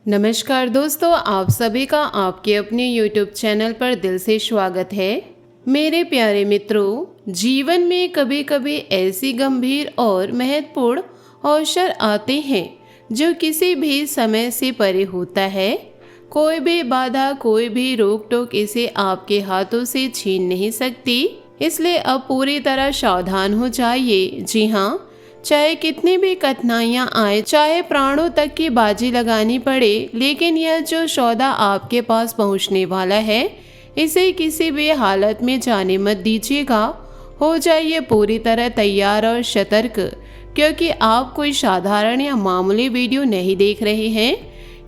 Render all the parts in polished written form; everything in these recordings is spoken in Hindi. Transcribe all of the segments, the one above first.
नमस्कार दोस्तों, आप सभी का आपके अपने YouTube चैनल पर दिल से स्वागत है। मेरे प्यारे मित्रों, जीवन में कभी कभी ऐसी गंभीर और महत्वपूर्ण अवसर आते हैं जो किसी भी समय से परे होता है। कोई भी बाधा, कोई भी रोक टोक इसे आपके हाथों से छीन नहीं सकती। इसलिए अब पूरी तरह सावधान हो जाइए। जी हाँ, चाहे कितनी भी कठिनाइयां आए, चाहे प्राणों तक की बाजी लगानी पड़े, लेकिन यह जो सौदा आपके पास पहुंचने वाला है, इसे किसी भी हालत में जाने मत दीजिएगा। हो जाइए पूरी तरह तैयार और सतर्क, क्योंकि आप कोई साधारण या मामूली वीडियो नहीं देख रहे हैं।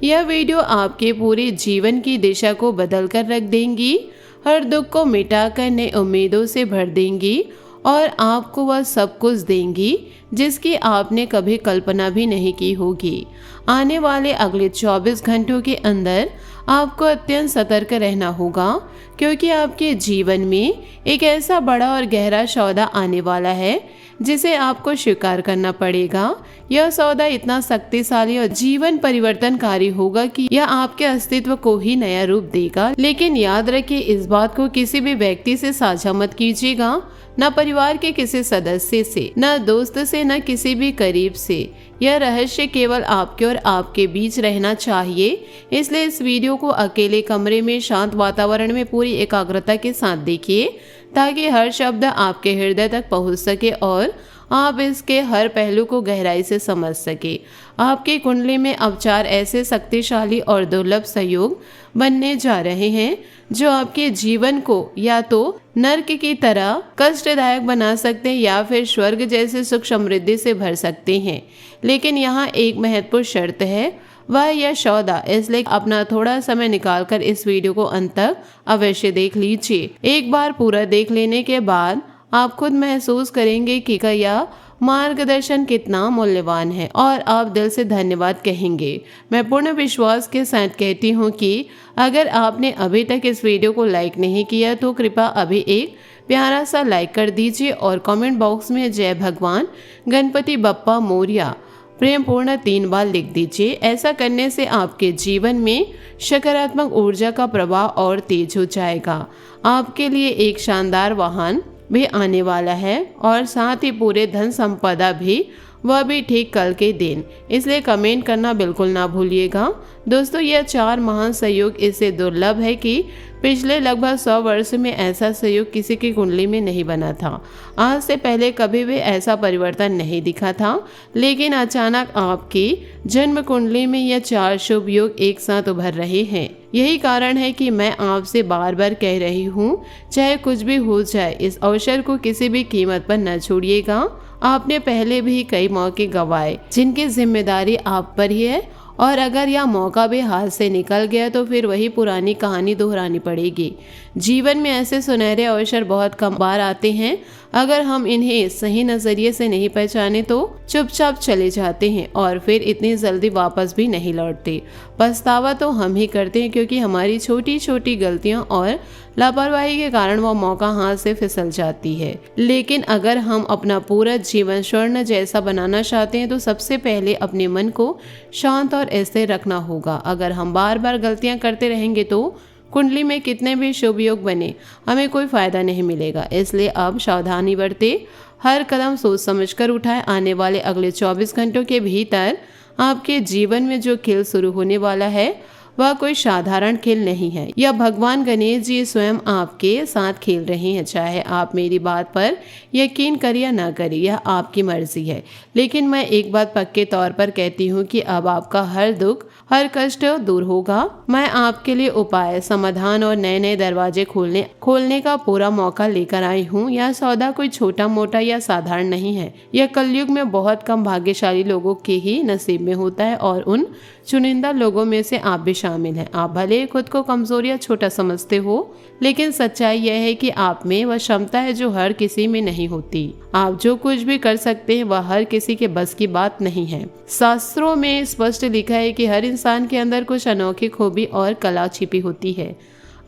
यह वीडियो आपके पूरे जीवन की दिशा को बदल कर रख देंगी, हर दुख को मिटाकर नई उम्मीदों से भर देंगी और आपको वह सब कुछ देंगी जिसकी आपने कभी कल्पना भी नहीं की होगी। आने वाले अगले 24 घंटों के अंदर आपको अत्यंत सतर्क रहना होगा, क्योंकि आपके जीवन में एक ऐसा बड़ा और गहरा सौदा आने वाला है जिसे आपको स्वीकार करना पड़ेगा। यह सौदा इतना शक्तिशाली और जीवन परिवर्तनकारी होगा कि यह आपके अस्तित्व को ही नया रूप देगा। लेकिन याद रखिए, इस बात को किसी भी व्यक्ति से साझा मत कीजिएगा, न परिवार के किसी सदस्य से, न दोस्त से, न किसी भी करीब से। यह रहस्य केवल आपके और आपके बीच रहना चाहिए। इसलिए इस वीडियो को अकेले कमरे में शांत वातावरण में पूरी एकाग्रता के साथ देखिए, ताकि हर शब्द आपके हृदय तक पहुंच सके और आप इसके हर पहलू को गहराई से समझ सके। आपकी कुंडली में अब 4 ऐसे शक्तिशाली और दुर्लभ सहयोग बनने जा रहे हैं जो आपके जीवन को या तो नर्क की तरह कष्टदायक बना सकते हैं या फिर स्वर्ग जैसे सुख समृद्धि से भर सकते हैं। लेकिन यहाँ एक महत्वपूर्ण शर्त है, वह यह सौदा। इसलिए अपना थोड़ा समय निकालकर इस वीडियो को अंत तक अवश्य देख लीजिए। एक बार पूरा देख लेने के बाद आप खुद महसूस करेंगे कि यह मार्गदर्शन कितना मूल्यवान है और आप दिल से धन्यवाद कहेंगे। मैं पूर्ण विश्वास के साथ कहती हूँ कि अगर आपने अभी तक इस वीडियो को लाइक नहीं किया तो कृपया अभी एक प्यारा सा लाइक कर दीजिए और कमेंट बॉक्स में जय भगवान गणपति बप्पा मोरया प्रेमपूर्ण 3 बार लिख दीजिए। ऐसा करने से आपके जीवन में सकारात्मक ऊर्जा का प्रवाह और तेज हो जाएगा। आपके लिए एक शानदार वाहन भी आने वाला है और साथ ही पूरे धन संपदा भी, वह भी ठीक कल के दिन। इसलिए कमेंट करना बिल्कुल ना भूलिएगा। दोस्तों, यह 4 महान सहयोग इससे दुर्लभ है कि पिछले लगभग 100 वर्ष में ऐसा सहयोग किसी की कुंडली में नहीं बना था। आज से पहले कभी भी ऐसा परिवर्तन नहीं दिखा था, लेकिन अचानक आपकी जन्म कुंडली में यह 4 शुभ योग एक साथ उभर रहे हैं। यही कारण है कि मैं आपसे बार बार कह रही हूँ, चाहे कुछ भी हो जाए, इस अवसर को किसी भी कीमत पर न छोड़िएगा। आपने पहले भी कई मौके गंवाए जिनकी जिम्मेदारी आप पर ही है, और अगर यह मौका भी हाथ से निकल गया तो फिर वही पुरानी कहानी दोहरानी पड़ेगी। जीवन में ऐसे सुनहरे अवसर बहुत कम बार आते हैं। अगर हम इन्हें सही नजरिए से नहीं पहचाने तो चुपचाप चले जाते हैं और फिर इतनी जल्दी वापस भी नहीं लौटते। पछतावा तो हम ही करते हैं, क्योंकि हमारी छोटी छोटी गलतियों और लापरवाही के कारण वो मौका हाथ से फिसल जाती है। लेकिन अगर हम अपना पूरा जीवन स्वर्ण जैसा बनाना चाहते हैं तो सबसे पहले अपने मन को शांत और स्थिर रखना होगा। अगर हम बार बार गलतियां करते रहेंगे तो कुंडली में कितने भी शुभ योग बने, हमें कोई फायदा नहीं मिलेगा। इसलिए अब सावधानी बरते, हर कदम सोच समझकर उठाएं। आने वाले अगले 24 घंटों के भीतर आपके जीवन में जो खेल शुरू होने वाला है वह कोई साधारण खेल नहीं है। यह भगवान गणेश जी स्वयं आपके साथ खेल रहे हैं। चाहे आप मेरी बात पर यकीन करें या ना करें, यह आपकी मर्जी है। लेकिन मैं एक बात पक्के तौर पर कहती हूँ कि अब आपका हर दुख, हर कष्ट दूर होगा। मैं आपके लिए उपाय, समाधान और नए नए दरवाजे खोलने का पूरा मौका लेकर आई हूँ। यह सौदा कोई छोटा मोटा या साधारण नहीं है। यह कलयुग में बहुत कम भाग्यशाली लोगों के ही नसीब में होता है और उन चुनिंदा लोगों में से आप भी शामिल हैं। आप भले खुद को कमजोर या छोटा समझते हो, लेकिन सच्चाई यह है कि आप में वह क्षमता है जो हर किसी में नहीं होती। आप जो कुछ भी कर सकते हैं वह हर किसी के बस की बात नहीं है। शास्त्रों में स्पष्ट लिखा है कि हर इंसान के अंदर कुछ अनोखी खूबी और कला छिपी होती है।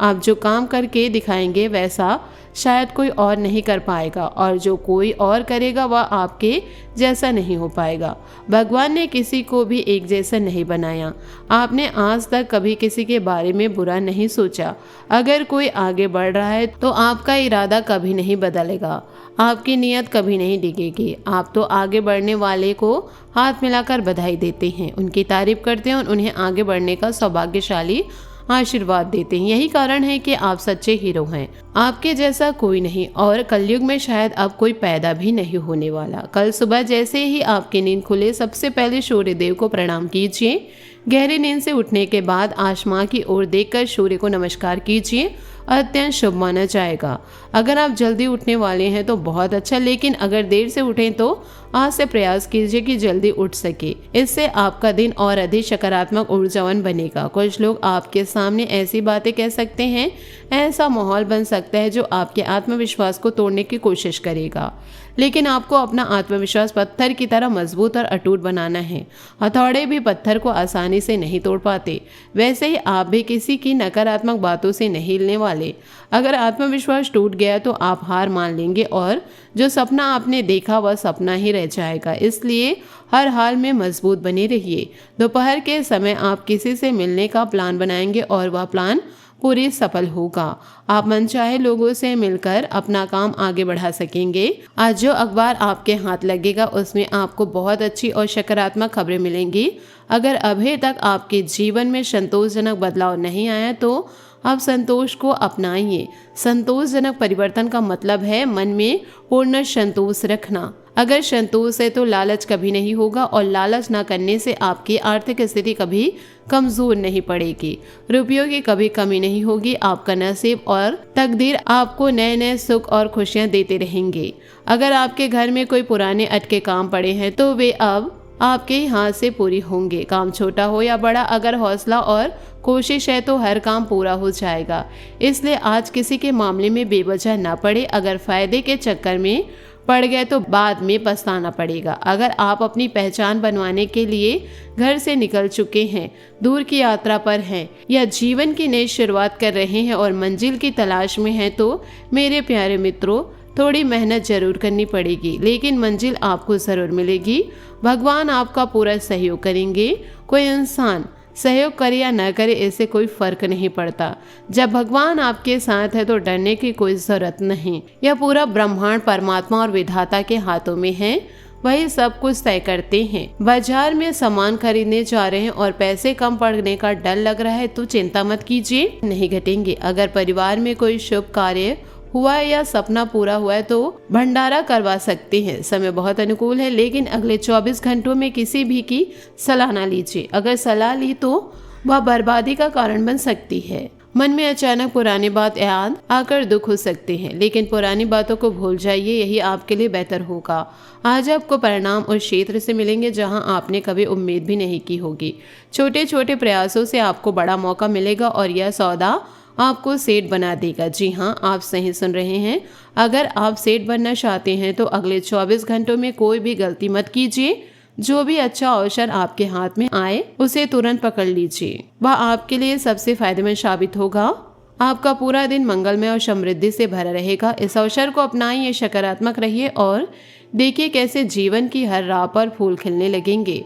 आप जो काम करके दिखाएंगे वैसा शायद कोई और नहीं कर पाएगा, और जो कोई और करेगा वह आपके जैसा नहीं हो पाएगा। भगवान ने किसी को भी एक जैसा नहीं बनाया। आपने आज तक कभी किसी के बारे में बुरा नहीं सोचा। अगर कोई आगे बढ़ रहा है तो आपका इरादा कभी नहीं बदलेगा, आपकी नीयत कभी नहीं डिगेगी। आप तो आगे बढ़ने वाले को हाथ मिलाकर बधाई देते हैं, उनकी तारीफ करते हैं और उन्हें आगे बढ़ने का सौभाग्यशाली आशीर्वाद देते हैं। यही कारण है कि आप सच्चे हीरो हैं। आपके जैसा कोई नहीं, और कलयुग में शायद अब कोई पैदा भी नहीं होने वाला। कल सुबह जैसे ही आपकी नींद खुले सबसे पहले सूर्य देव को प्रणाम कीजिए। गहरी नींद से उठने के बाद आसमां की ओर देखकर सूर्य को नमस्कार कीजिए, अत्यंत शुभ माना जाएगा। अगर आप जल्दी उठने वाले हैं तो बहुत अच्छा, लेकिन अगर देर से उठें तो आज से प्रयास कीजिए कि जल्दी उठ सके। इससे आपका दिन और अधिक सकारात्मक ऊर्जावान बनेगा। कुछ लोग आपके सामने ऐसी बातें कह सकते हैं, ऐसा माहौल बन सकता है जो आपके आत्मविश्वास को तोड़ने की कोशिश करेगा, लेकिन आपको अपना आत्मविश्वास पत्थर की तरह मजबूत और अटूट बनाना है। हथौड़े भी पत्थर को आसानी से नहीं तोड़ पाते, वैसे ही आप भी किसी की नकारात्मक बातों से नहीं हिलने वाले। अगर आत्मविश्वास टूट गया तो आप हार मान लेंगे और जो सपना आपने देखा वह सपना ही रह जाएगा। इसलिए हर हाल में मजबूत बने रहिए। दोपहर के समय आप किसी से मिलने का प्लान बनाएंगे और वह प्लान पूरी सफल होगा। आप मनचाहे लोगों से मिलकर अपना काम आगे बढ़ा सकेंगे। आज जो अखबार आपके हाथ लगेगा उसमें आपको बहुत अच्छी और सकारात्मक खबरें मिलेंगी। अगर अभी तक आपके जीवन में संतोषजनक बदलाव नहीं आया तो आप संतोष को अपनाइए। संतोषजनक परिवर्तन का मतलब है मन में पूर्ण संतोष रखना। अगर संतोष है तो लालच कभी नहीं होगा, और लालच न करने से आपकी आर्थिक स्थिति कभी कमजोर नहीं पड़ेगी। रुपयों की कभी कमी नहीं होगी। आपका नसीब और तकदीर आपको नए नए सुख और खुशियां देते रहेंगे। अगर आपके घर में कोई पुराने अटके काम पड़े हैं तो वे अब आपके ही हाथ से पूरी होंगे। काम छोटा हो या बड़ा, अगर हौसला और कोशिश है तो हर काम पूरा हो जाएगा। इसलिए आज किसी के मामले में बेवजह ना पड़े। अगर फायदे के चक्कर में पड़ गए तो बाद में पछताना पड़ेगा। अगर आप अपनी पहचान बनवाने के लिए घर से निकल चुके हैं, दूर की यात्रा पर हैं या जीवन की नई शुरुआत कर रहे हैं और मंजिल की तलाश में हैं, तो मेरे प्यारे मित्रों, थोड़ी मेहनत जरूर करनी पड़ेगी, लेकिन मंजिल आपको जरूर मिलेगी। भगवान आपका पूरा सहयोग करेंगे। कोई इंसान सहयोग करे या न करे इससे कोई फर्क नहीं पड़ता। जब भगवान आपके साथ है तो डरने की कोई जरूरत नहीं। यह पूरा ब्रह्मांड परमात्मा और विधाता के हाथों में है, वही सब कुछ तय करते हैं। बाजार में सामान खरीदने जा रहे हैं और पैसे कम पड़ने का डर लग रहा है तो चिंता मत कीजिए, नहीं घटेंगे। अगर परिवार में कोई शुभ कार्य हुआ है या सपना पूरा हुआ है तो भंडारा करवा सकते हैं। समय बहुत अनुकूल है, लेकिन अगले 24 घंटों में किसी भी की सलाह ना लीजिए। अगर सलाह ली तो वह बर्बादी का कारण बन सकती है। मन में अचानक पुरानी बात याद आकर दुख हो सकते हैं, लेकिन पुरानी बातों को भूल जाइए, यही आपके लिए बेहतर होगा। आज आपको परिणाम उस क्षेत्र से मिलेंगे जहां आपने कभी उम्मीद भी नहीं की होगी। छोटे छोटे प्रयासों से आपको बड़ा मौका मिलेगा और यह सौदा आपको सेठ बना देगा। जी हाँ, आप सही सुन रहे हैं। अगर आप सेठ बनना चाहते हैं तो अगले 24 घंटों में कोई भी गलती मत कीजिए। जो भी अच्छा अवसर आपके हाथ में आए उसे तुरंत पकड़ लीजिए, वह आपके लिए सबसे फायदेमंद साबित होगा। आपका पूरा दिन मंगलमय और समृद्धि से भरा रहेगा। इस अवसर को अपनाइए, सकारात्मक रहिए और देखिए कैसे जीवन की हर राह पर फूल खिलने लगेंगे।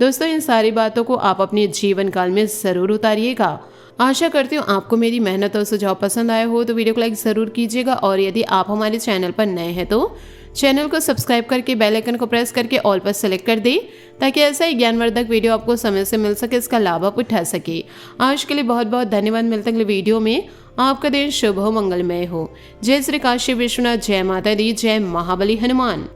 दोस्तों, इन सारी बातों को आप अपने जीवन काल में जरूर उतारिएगा। आशा करती हूँ आपको मेरी मेहनत और सुझाव पसंद आए हो तो वीडियो को लाइक ज़रूर कीजिएगा, और यदि आप हमारे चैनल पर नए हैं तो चैनल को सब्सक्राइब करके बेल आइकन को प्रेस करके ऑल पर सेलेक्ट कर दें, ताकि ऐसा ही ज्ञानवर्धक वीडियो आपको समय से मिल सके, इसका लाभ आप उठा सके। आज के लिए बहुत बहुत धन्यवाद। मिलते हैं अगले वीडियो में। आपका दिन शुभ हो, मंगलमय हो। जय श्री काशी विश्वनाथ, जय माता दी, जय महाबली हनुमान।